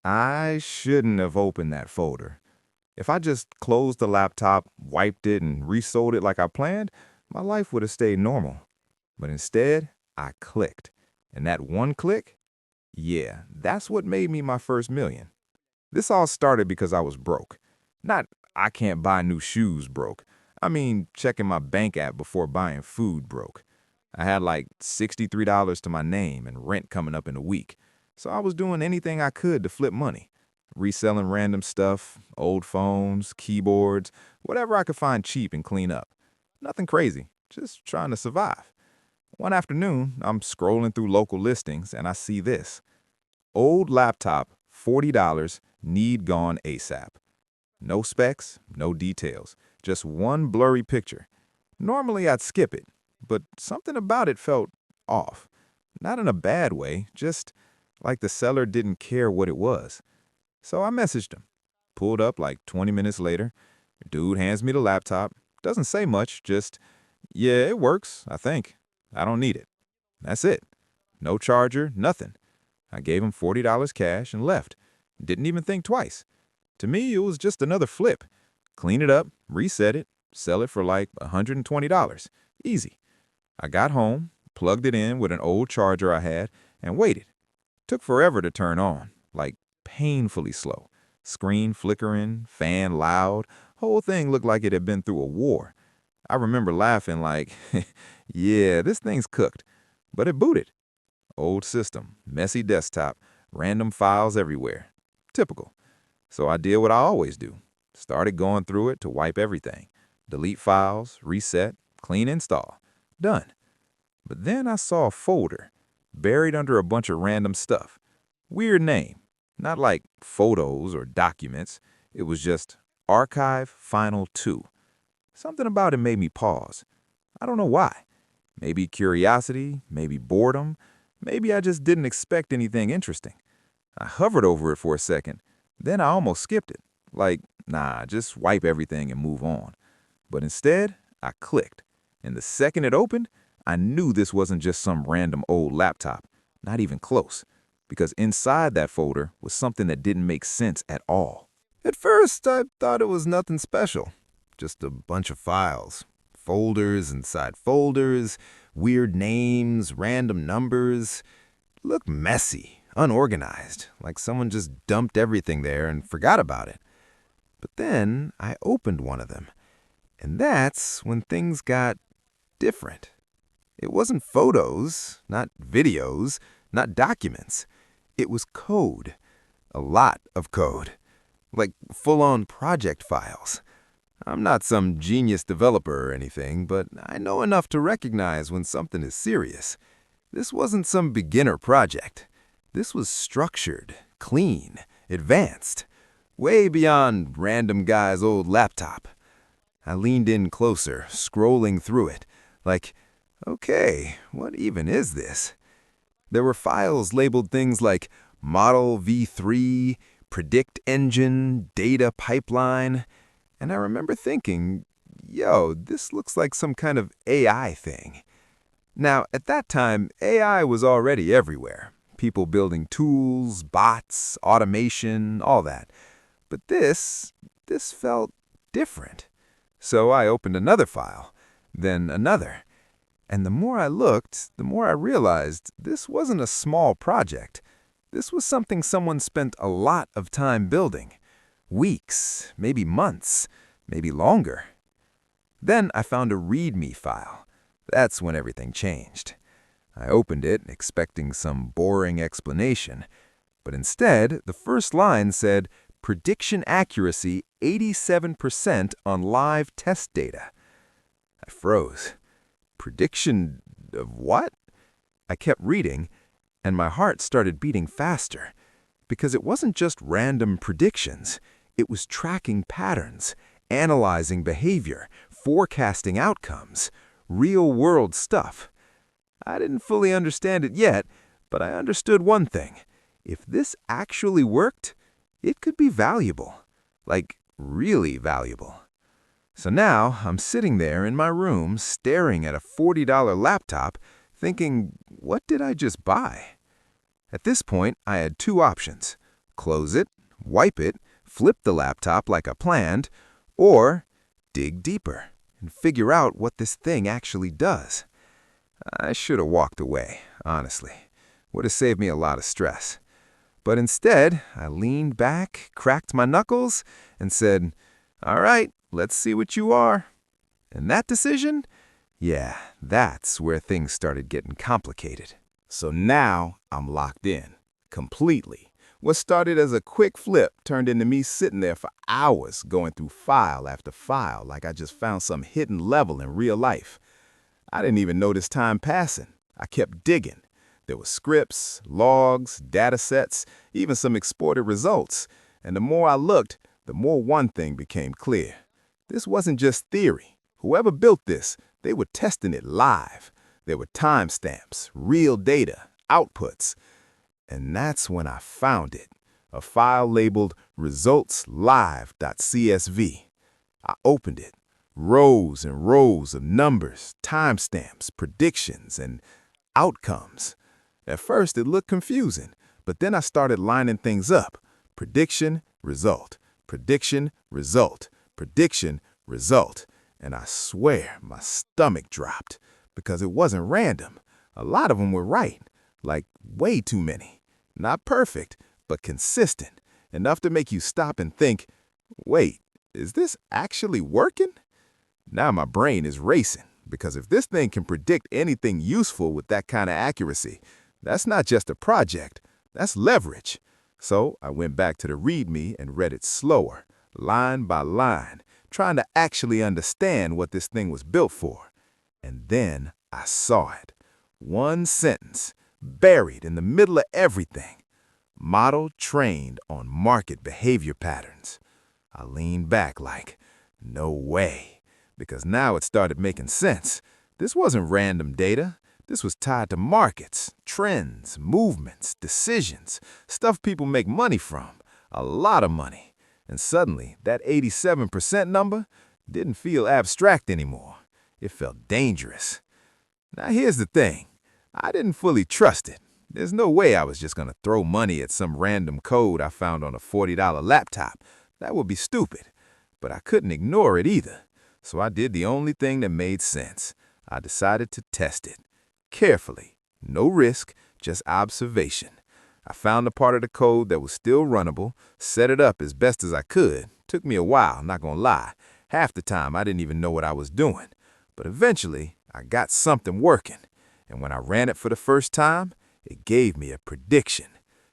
I shouldn't have opened that folder. If I just closed the laptop, wiped it, and resold it like I planned, my life would have stayed normal. But instead, I clicked. And that one click, yeah, that's what made me my first million. This all started because I was broke. Not I can't buy new shoes broke. I mean, checking my bank app before buying food broke. I had like $63 to my name and rent coming up in a week. So I was doing anything I could to flip money. Reselling random stuff, old phones, keyboards, whatever I could find cheap and clean up. Nothing crazy, just trying to survive. One afternoon, I'm scrolling through local listings and I see this. Old laptop, $40, need gone ASAP. No specs, no details, just one blurry picture. Normally I'd skip it, but something about it felt off. Not in a bad way, just like the seller didn't care what it was. So I messaged him. Pulled up like 20 minutes later. Dude hands me the laptop. Doesn't say much, just, yeah, it works, I think. I don't need it. That's it. No charger, nothing. I gave him $40 cash and left. Didn't even think twice. To me, it was just another flip. Clean it up, reset it, sell it for like $120. Easy. I got home, plugged it in with an old charger I had, and waited. Took forever to turn on, like painfully slow. Screen flickering, fan loud, whole thing looked like it had been through a war. I remember laughing like, yeah, this thing's cooked. But it booted. Old system, messy desktop, random files everywhere. Typical. So I did what I always do. Started going through it to wipe everything. Delete files, reset, clean install. Done. But then I saw a folder, buried under a bunch of random stuff. Weird name. Not like photos or documents. It was just Archive Final 2. Something about it made me pause. I don't know why. Maybe curiosity, maybe boredom, maybe I just didn't expect anything interesting. I hovered over it for a second, then I almost skipped it. Like, nah, just wipe everything and move on. But instead, I clicked. And the second it opened, I knew this wasn't just some random old laptop. Not even close. Because inside that folder was something that didn't make sense at all. At first, I thought it was nothing special. Just a bunch of files. Folders inside folders, weird names, random numbers. Looked messy, unorganized, like someone just dumped everything there and forgot about it. But then I opened one of them, and that's when things got different. It wasn't photos, not videos, not documents. It was code. A lot of code. Like full-on project files. I'm not some genius developer or anything, but I know enough to recognize when something is serious. This wasn't some beginner project. This was structured, clean, advanced, way beyond random guy's old laptop. I leaned in closer, scrolling through it, like, okay, what even is this? There were files labeled things like Model V3, Predict Engine, Data Pipeline, and I remember thinking, yo, this looks like some kind of AI thing. Now, at that time, AI was already everywhere. People building tools, bots, automation, all that. But this felt different. So I opened another file, then another. And the more I looked, the more I realized this wasn't a small project. This was something someone spent a lot of time building. Weeks, maybe months, maybe longer. Then I found a README file. That's when everything changed. I opened it expecting some boring explanation, but instead, the first line said, prediction accuracy 87% on live test data. I froze. Prediction of what? I kept reading, and my heart started beating faster, because it wasn't just random predictions. It was tracking patterns, analyzing behavior, forecasting outcomes, real-world stuff. I didn't fully understand it yet, but I understood one thing. If this actually worked, it could be valuable. Like, really valuable. So now I'm sitting there in my room staring at a $40 laptop thinking, what did I just buy? At this point, I had two options. close it, wipe it, flip the laptop like I planned, or dig deeper and figure out what this thing actually does. I should have walked away, honestly. Would have saved me a lot of stress. But instead, I leaned back, cracked my knuckles, and said, "All right, let's see what you are." And that decision? Yeah, that's where things started getting complicated. So now I'm locked in, completely. What started as a quick flip turned into me sitting there for hours going through file after file like I just found some hidden level in real life. I didn't even notice time passing. I kept digging. There were scripts, logs, data sets, even some exported results. And the more I looked, the more one thing became clear. This wasn't just theory. Whoever built this, they were testing it live. There were timestamps, real data, outputs. And that's when I found it, a file labeled resultslive.csv. I opened it. Rows and rows of numbers, timestamps, predictions, and outcomes. At first, it looked confusing, but then I started lining things up. Prediction, result, prediction, result, prediction, result. And I swear my stomach dropped because it wasn't random. A lot of them were right, like way too many. Not perfect, but consistent, enough to make you stop and think, wait, is this actually working? Now my brain is racing, because if this thing can predict anything useful with that kind of accuracy, that's not just a project, that's leverage. So I went back to the README and read it slower, line by line, trying to actually understand what this thing was built for. And then I saw it. One sentence, buried in the middle of everything. Model trained on market behavior patterns. I leaned back like, no way. Because now it started making sense. This wasn't random data. This was tied to markets, trends, movements, decisions, stuff people make money from, a lot of money. And suddenly, that 87% number didn't feel abstract anymore. It felt dangerous. Now here's the thing. I didn't fully trust it. There's no way I was just going to throw money at some random code I found on a $40 laptop. That would be stupid. But I couldn't ignore it either. So I did the only thing that made sense. I decided to test it. Carefully. No risk, just observation. I found the part of the code that was still runnable, set it up as best as I could. Took me a while, not gonna lie. Half the time I didn't even know what I was doing. But eventually, I got something working. And when I ran it for the first time, it gave me a prediction.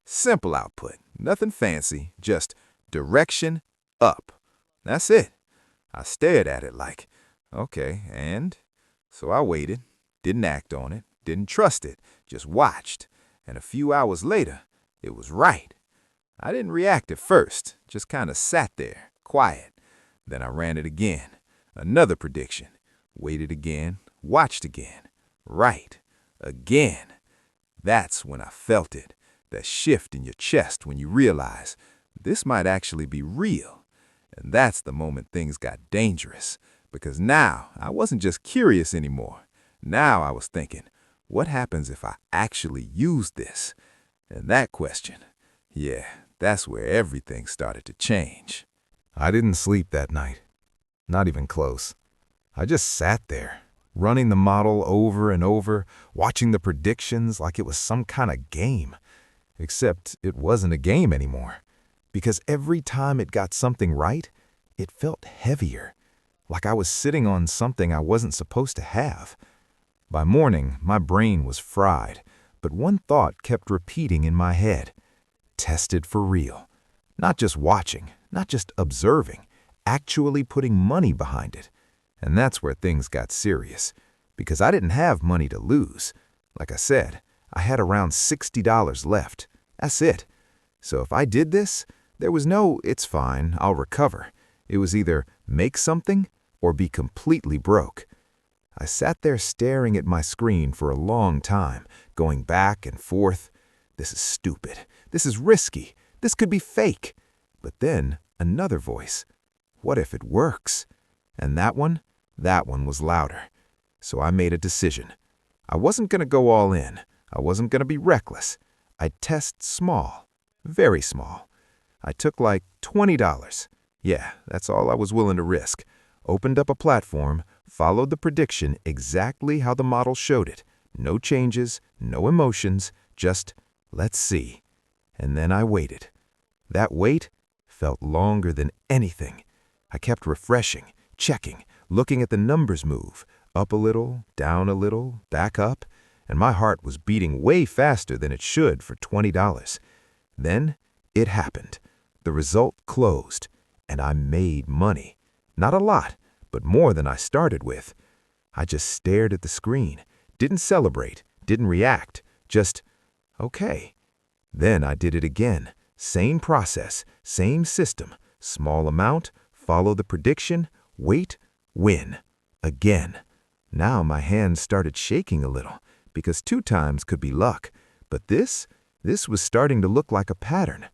Simple output, nothing fancy, just direction up. That's it. I stared at it like, okay, and? So I waited, didn't act on it, didn't trust it, just watched. And a few hours later, it was right. I didn't react at first, just kind of sat there, quiet. Then I ran it again. Another prediction. Waited again, watched again. Right. Again. That's when I felt it. That shift in your chest when you realize this might actually be real. And that's the moment things got dangerous. Because now I wasn't just curious anymore. Now I was thinking, what happens if I actually use this? And that question, yeah, that's where everything started to change. I didn't sleep that night. Not even close. I just sat there, running the model over and over, watching the predictions like it was some kind of game. Except it wasn't a game anymore. Because every time it got something right, it felt heavier. Like I was sitting on something I wasn't supposed to have. By morning, my brain was fried, but one thought kept repeating in my head. Tested for real. Not just watching, not just observing, actually putting money behind it. And that's where things got serious, because I didn't have money to lose. Like I said, I had around $60 left. That's it. So if I did this, there was no, it's fine, I'll recover. It was either make something or be completely broke. I sat there staring at my screen for a long time, going back and forth. This is stupid. This is risky. This could be fake. But then another voice. What if it works? And that one was louder. So I made a decision. I wasn't going to go all in. I wasn't going to be reckless. I'd test small, very small. I took like $20. Yeah, that's all I was willing to risk. Opened up a platform, followed the prediction exactly how the model showed it. No changes, no emotions, just let's see. And then I waited. That wait felt longer than anything. I kept refreshing, checking, looking at the numbers move, up a little, down a little, back up, and my heart was beating way faster than it should for $20. Then it happened. The result closed, and I made money. Not a lot, but more than I started with. I just stared at the screen, didn't celebrate, didn't react, just, okay. Then I did it again. Same process, same system. Small amount, follow the prediction, wait, win. Again. Now my hands started shaking a little, because 2 times could be luck. But this was starting to look like a pattern.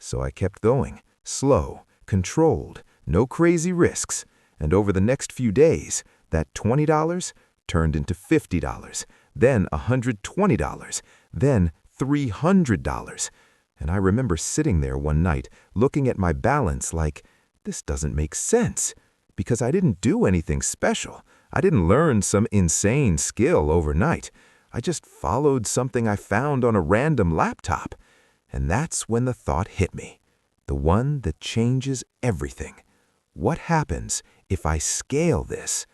So I kept going, slow, controlled, no crazy risks. And over the next few days, that $20 turned into $50, then $120, then $300. And I remember sitting there one night, looking at my balance like, this doesn't make sense. Because I didn't do anything special. I didn't learn some insane skill overnight. I just followed something I found on a random laptop. And that's when the thought hit me. The one that changes everything. What happens if I scale this?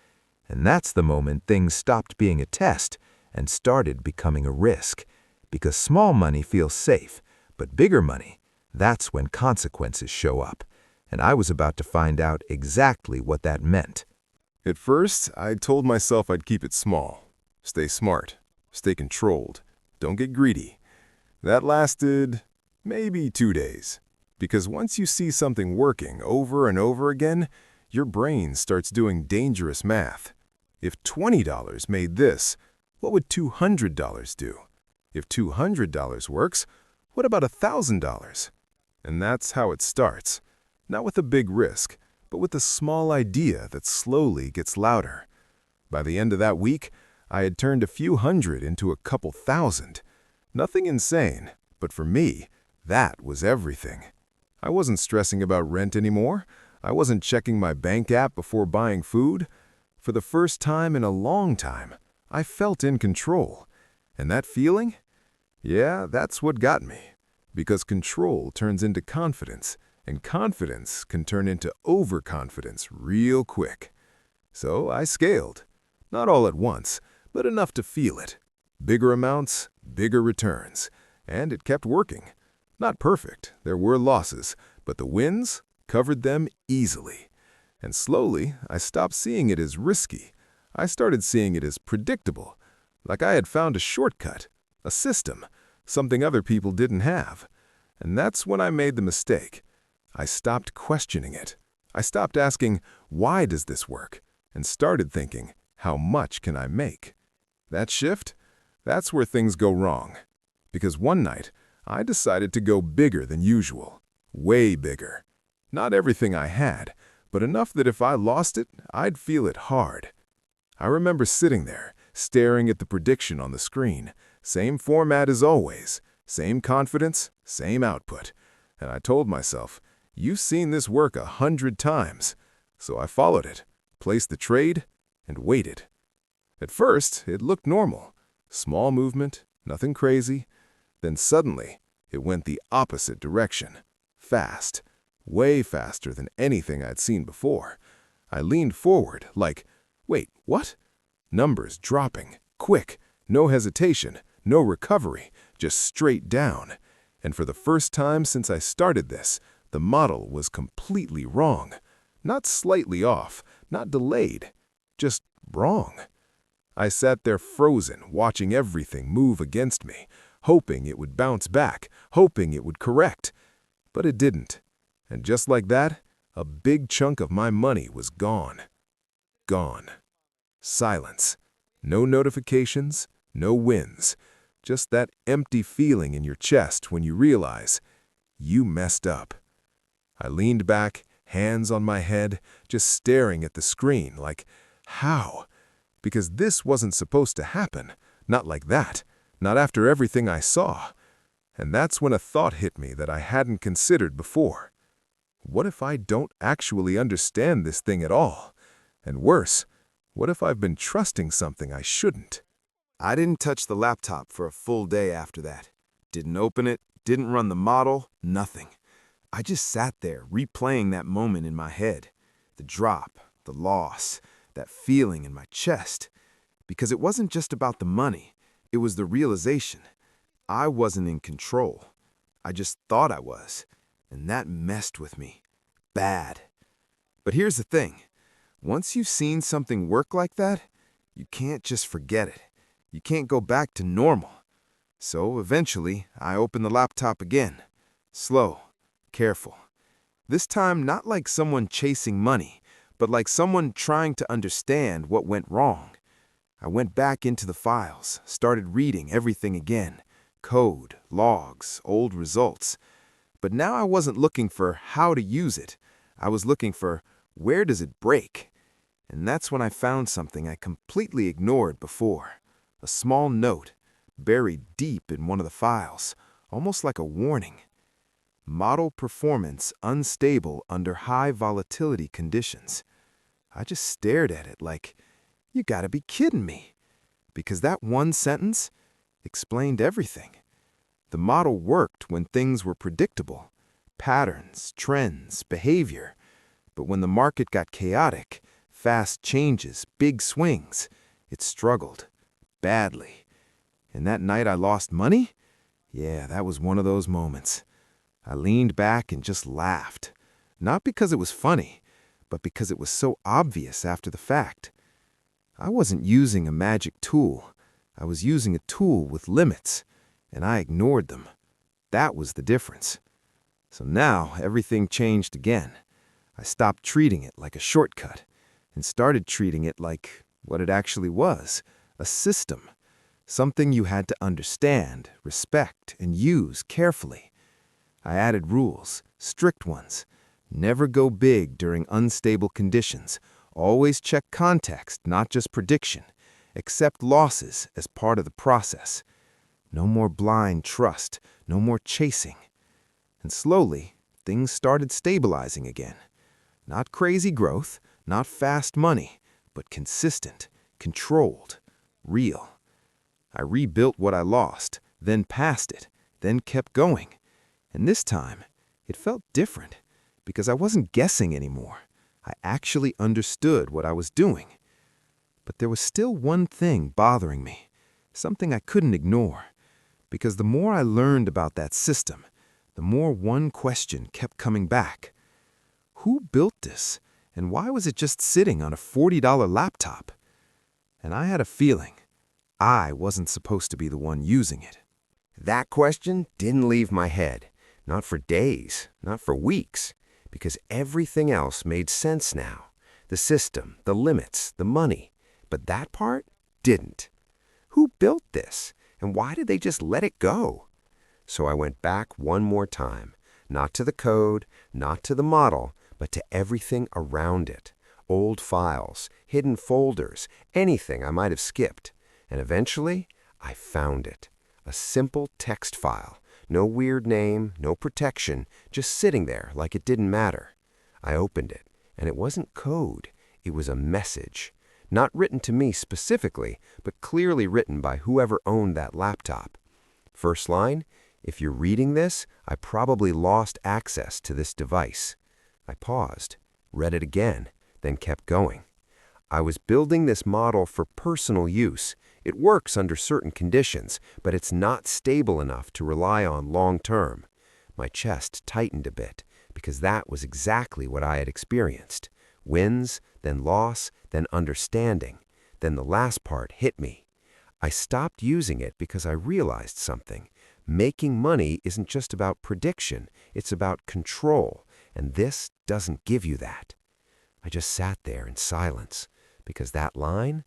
And that's the moment things stopped being a test and started becoming a risk. Because small money feels safe, but bigger money, that's when consequences show up. And I was about to find out exactly what that meant. At first, I told myself I'd keep it small. Stay smart. Stay controlled. Don't get greedy. That lasted maybe 2 days. Because once you see something working over and over again, your brain starts doing dangerous math. If $20 made this, what would $200 do? If $200 works, what about $1,000? And that's how it starts. Not with a big risk, but with a small idea that slowly gets louder. By the end of that week, I had turned a few hundred into a couple thousand. Nothing insane, but for me, that was everything. I wasn't stressing about rent anymore. I wasn't checking my bank app before buying food. For the first time in a long time, I felt in control. And that feeling? Yeah, that's what got me. Because control turns into confidence, and confidence can turn into overconfidence real quick. So I scaled. Not all at once, but enough to feel it. Bigger amounts, bigger returns. And it kept working. Not perfect, there were losses, but the wins covered them easily. And slowly, I stopped seeing it as risky. I started seeing it as predictable, like I had found a shortcut, a system, something other people didn't have. And that's when I made the mistake. I stopped questioning it. I stopped asking, why does this work? And started thinking, how much can I make? That shift? That's where things go wrong. Because one night, I decided to go bigger than usual. Way bigger. Not everything I had, but enough that if I lost it, I'd feel it hard. I remember sitting there, staring at the prediction on the screen. Same format as always. Same confidence, same output. And I told myself, you've seen this work 100 times. So I followed it, placed the trade, and waited. At first, it looked normal. Small movement, nothing crazy. Then suddenly, it went the opposite direction. Fast. Way faster than anything I'd seen before. I leaned forward like, wait, what? Numbers dropping, quick, no hesitation, no recovery, just straight down. And for the first time since I started this, the model was completely wrong. Not slightly off, not delayed, just wrong. I sat there frozen, watching everything move against me, hoping it would bounce back, hoping it would correct. But it didn't. And just like that, a big chunk of my money was gone. Gone. Silence. No notifications, no wins. Just that empty feeling in your chest when you realize you messed up. I leaned back, hands on my head, just staring at the screen like, how? Because this wasn't supposed to happen. Not like that. Not after everything I saw. And that's when a thought hit me that I hadn't considered before. What if I don't actually understand this thing at all? And worse, what if I've been trusting something I shouldn't? I didn't touch the laptop for a full day after that. Didn't open it, didn't run the model, nothing. I just sat there replaying that moment in my head. The drop, the loss, that feeling in my chest. Because it wasn't just about the money, it was the realization. I wasn't in control. I just thought I was. And that messed with me. Bad. But here's the thing. Once you've seen something work like that, you can't just forget it. You can't go back to normal. So eventually, I opened the laptop again. Slow, careful. This time, not like someone chasing money, but like someone trying to understand what went wrong. I went back into the files, started reading everything again. Code, logs, old results. But now I wasn't looking for how to use it. I was looking for where does it break? And that's when I found something I completely ignored before. A small note, buried deep in one of the files, almost like a warning. Model performance unstable under high volatility conditions. I just stared at it like, you gotta be kidding me. Because that one sentence explained everything. The model worked when things were predictable. Patterns, trends, behavior. But when the market got chaotic, fast changes, big swings, it struggled. Badly. And that night I lost money? Yeah, that was one of those moments. I leaned back and just laughed. Not because it was funny, but because it was so obvious after the fact. I wasn't using a magic tool. I was using a tool with limits, and I ignored them. That was the difference. So now everything changed again. I stopped treating it like a shortcut and started treating it like what it actually was. A system, something you had to understand, respect, and use carefully. I added rules, strict ones. Never go big during unstable conditions. Always check context, not just prediction. Accept losses as part of the process. No more blind trust, no more chasing. And slowly, things started stabilizing again. Not crazy growth, not fast money, but consistent, controlled. Real. I rebuilt what I lost, then passed it, then kept going. And this time, it felt different because I wasn't guessing anymore. I actually understood what I was doing. But there was still one thing bothering me, something I couldn't ignore. Because the more I learned about that system, the more one question kept coming back. Who built this, and why was it just sitting on a $40 laptop? And I had a feeling I wasn't supposed to be the one using it. That question didn't leave my head, not for days, not for weeks, because everything else made sense now. The system, the limits, the money. But that part didn't. Who built this, and why did they just let it go? So I went back one more time, not to the code, not to the model, but to everything around it. Old files, hidden folders, anything I might have skipped. And eventually, I found it. A simple text file. No weird name, no protection, just sitting there like it didn't matter. I opened it, and it wasn't code. It was a message. Not written to me specifically, but clearly written by whoever owned that laptop. First line, if you're reading this, I probably lost access to this device. I paused, read it again, then kept going. I was building this model for personal use. It works under certain conditions, but it's not stable enough to rely on long term. My chest tightened a bit, because that was exactly what I had experienced. Wins, then loss, then understanding. Then the last part hit me. I stopped using it because I realized something. Making money isn't just about prediction, it's about control, and this doesn't give you that. I just sat there in silence, because that line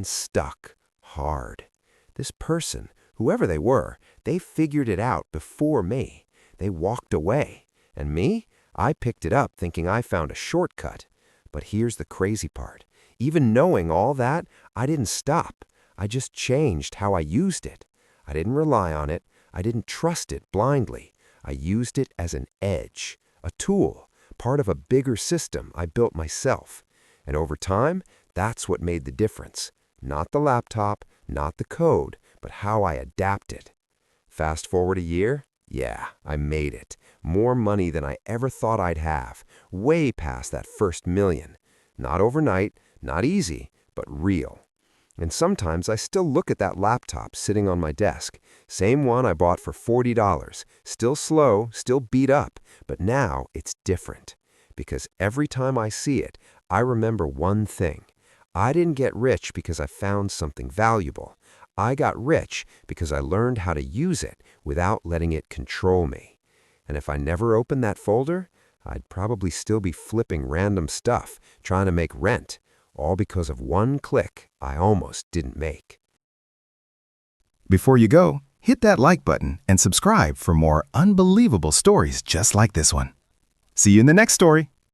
stuck hard. This person, whoever they were, they figured it out before me. They walked away. And me? I picked it up thinking I found a shortcut. But here's the crazy part. Even knowing all that, I didn't stop. I just changed how I used it. I didn't rely on it. I didn't trust it blindly. I used it as an edge, a tool, part of a bigger system I built myself. And over time, that's what made the difference. Not the laptop, not the code, but how I adapted. Fast forward a year, yeah, I made it. More money than I ever thought I'd have, way past that first million. Not overnight, not easy, but real. And sometimes I still look at that laptop sitting on my desk. Same one I bought for $40. Still slow, still beat up, but now it's different. Because every time I see it, I remember one thing. I didn't get rich because I found something valuable. I got rich because I learned how to use it without letting it control me. And if I never opened that folder, I'd probably still be flipping random stuff, trying to make rent, all because of one click I almost didn't make. Before you go, hit that like button and subscribe for more unbelievable stories just like this one. See you in the next story.